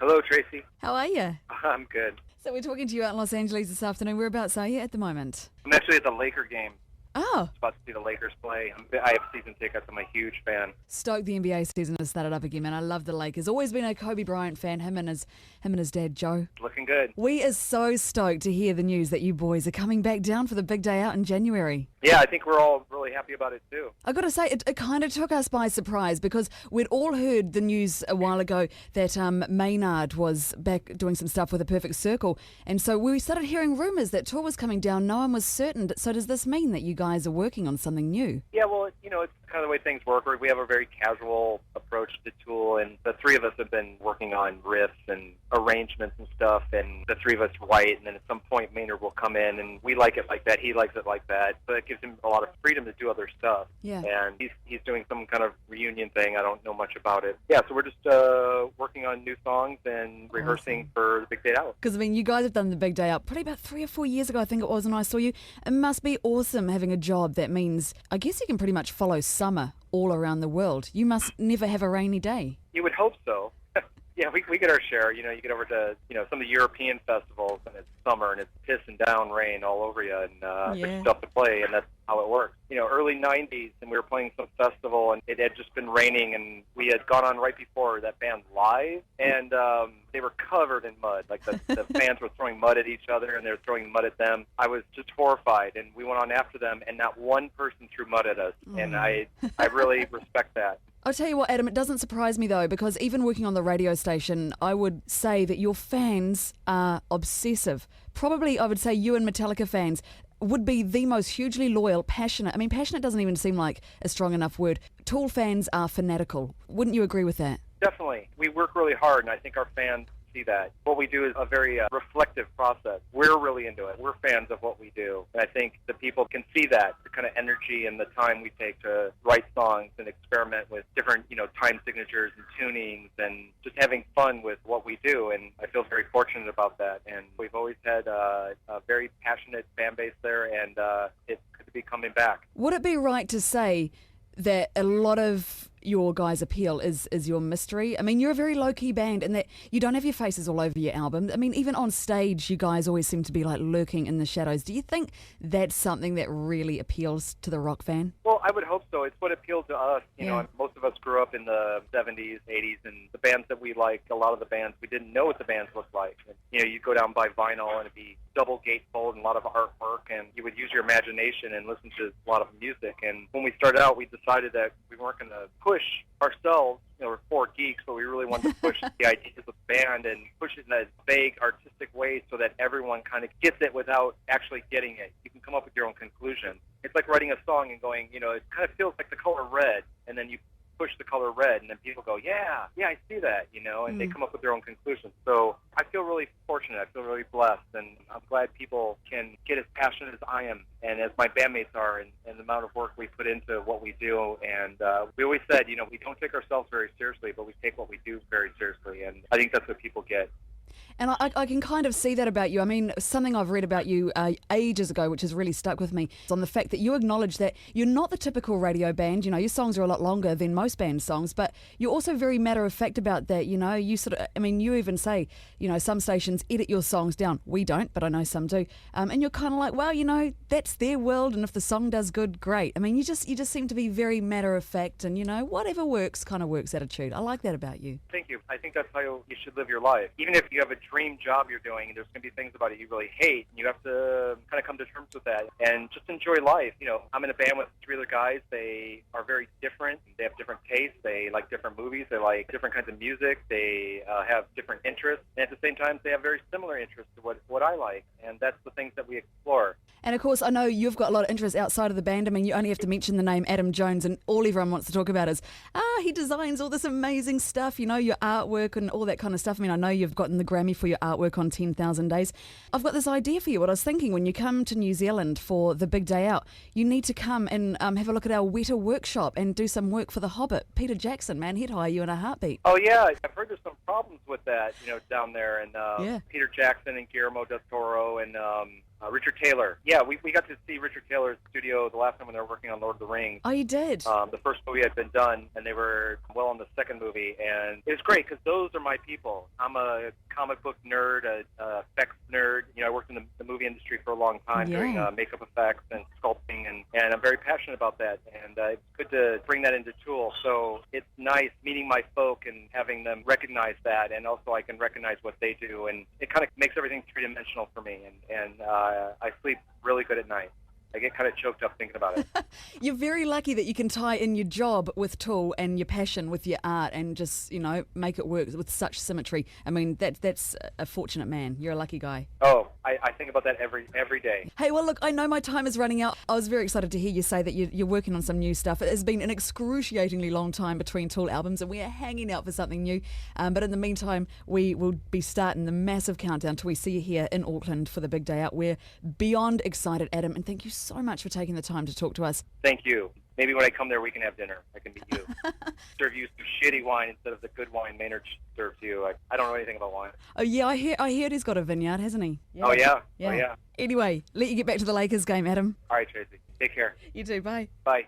Hello, Tracy. How are you? I'm good. So we're talking to you out in Los Angeles this afternoon. Whereabouts are you at the moment? I'm actually at the Laker game. Oh, About to see the Lakers play. I have season tickets. I'm a huge fan. stoked the NBA season has started up again, man. I love the Lakers. Always been a Kobe Bryant fan, him and his dad, Joe. Looking good. We are so stoked to hear the news that you boys are coming back down for the big day out in January. Yeah, I think we're all really happy about it, too. I got to say, it kind of took us by surprise because we'd all heard the news a while ago that Maynard was back doing some stuff with A Perfect Circle. And so we started hearing rumours that tour was coming down. No one was certain. So does this mean that you guys are working on something new? Yeah, well, it's kind of the way things work. We have a very casual approach to Tool, and the three of us have been working on riffs and arrangements and stuff, and the three of us write, and then at some point Maynard will come in, and we like it like that, he likes it like that, but it gives him a lot of freedom to do other stuff. Yeah. And he's doing some kind of reunion thing. I don't know much about it. Yeah, so we're just working on new songs and rehearsing for the big day out. Because, I mean, you guys have done the big day out probably about 3 or 4 years ago, I think it was, when I saw you. It must be awesome having a job that means, I guess you can pretty much follow summer all around the world. You must never have a rainy day. You would hope so. Yeah, we get our share. You get over to, some of the European festivals, and it's summer, and it's pissing down rain all over you, and there's stuff to play, and that's how it works. Early 90s, and we were playing some festival, and it had just been raining, and we had gone on right before that band live, and they were covered in mud. Like, the fans were throwing mud at each other, and they were throwing mud at them. I was just horrified, and we went on after them, and not one person threw mud at us, and I really respect that. I'll tell you what, Adam, it doesn't surprise me though, because even working on the radio station, I would say that your fans are obsessive. Probably, I would say you and Metallica fans would be the most hugely loyal, passionate. I mean, passionate doesn't even seem like a strong enough word. Tool fans are fanatical. Wouldn't you agree with that? Definitely. We work really hard, and I think our fans see that. What we do is a very reflective process. We're really into it. We're fans of what we do. And I think the people can see that, the kind of energy and the time we take to write songs and experiment with different, time signatures and tunings and just having fun with what we do. And I feel very fortunate about that. And we've always had a very passionate fan base there, and it's good to be coming back. Would it be right to say that a lot of your guys' appeal is your mystery? I mean, you're a very low-key band and that you don't have your faces all over your album. I mean, even on stage, you guys always seem to be like lurking in the shadows. Do you think that's something that really appeals to the rock fan? Well, I would hope so. It's what appealed to us. Yeah. Most of us grew up in the 70s, 80s, and the bands that we liked, a lot of the bands, we didn't know what the bands looked like. And, you go down by vinyl and it'd be double gatefold and a lot of artwork, and you would use your imagination and listen to a lot of music. And when we started out, we decided that we weren't going to push ourselves. We're four geeks, but we really wanted to push the ideas of the band and push it in a vague, artistic way so that everyone kind of gets it without actually getting it. You can come up with your own conclusion. It's like writing a song and going, it kind of feels like the color red, and then you push the color red, and then people go, yeah, I see that, and they come up with their own conclusions. So I feel really fortunate. I feel really blessed, and I'm glad people can get as passionate as I am and as my bandmates are, and the amount of work we put into what we do. And we always said, we don't take ourselves very seriously, but we take what we do very seriously, and I think that's what people get. And I can kind of see that about you. I mean, something I've read about you ages ago, which has really stuck with me, is on the fact that you acknowledge that you're not the typical radio band. Your songs are a lot longer than most band songs, but you're also very matter-of-fact about that. You sort of, you even say, some stations edit your songs down. We don't, but I know some do. And you're kind of like, well, that's their world, and if the song does good, great. I mean, you just seem to be very matter-of-fact, and, whatever works kind of works attitude. I like that about you. Thank you. I think that's how you should live your life. Even if you have a dream job you're doing, and there's going to be things about it you really hate, and you have to kind of come to terms with that and just enjoy life. I'm in a band with 3 other guys. They are very different. They have different tastes. They like different movies. They like different kinds of music. They have different interests. And at the same time, they have very similar interests to what I like. And that's the things that we explore. And of course, I know you've got a lot of interests outside of the band. I mean, you only have to mention the name Adam Jones, and all everyone wants to talk about is, he designs all this amazing stuff, your artwork and all that kind of stuff. I mean, I know you've gotten the Grammy for your artwork on 10,000 Days. I've got this idea for you. What I was thinking, when you come to New Zealand for the big day out, you need to come and have a look at our Weta workshop and do some work for The Hobbit. Peter Jackson, man, he'd hire you in a heartbeat. Oh, yeah. I've heard there's some problems with that, down there. And Yeah. Peter Jackson and Guillermo del Toro and Richard Taylor. Yeah, we got to see Richard Taylor's studio the last time when they were working on Lord of the Rings. Oh, you did? The first movie had been done, and they were well on the second movie. And it was great because those are my people. I'm a comic book nerd, a effects nerd. I worked in the movie industry for a long time doing makeup effects and sculpting, and I'm very passionate about that. And it's good to bring that into Tool. So it's nice meeting my folk and having them recognize that, and also I can recognize what they do. And it kind of makes everything three-dimensional for me. And I sleep really good at night. I get kind of choked up thinking about it. You're very lucky that you can tie in your job with Tool and your passion with your art and just, make it work with such symmetry. I mean, that's a fortunate man. You're a lucky guy. Oh, I think about that every day. Hey, well, look, I know my time is running out. I was very excited to hear you say that you're working on some new stuff. It has been an excruciatingly long time between Tool albums, and we are hanging out for something new. But in the meantime, we will be starting the massive countdown till we see you here in Auckland for the big day out. We're beyond excited, Adam, and thank you so much for taking the time to talk to us. Thank you. Maybe when I come there, we can have dinner. I can meet you. Serve you some shitty wine instead of the good wine Maynard serves you. I don't know anything about wine. Oh, yeah, I heard he's got a vineyard, hasn't he? Yeah. Oh, yeah. Oh, yeah. Anyway, let you get back to the Lakers game, Adam. All right, Tracy. Take care. You too. Bye. Bye.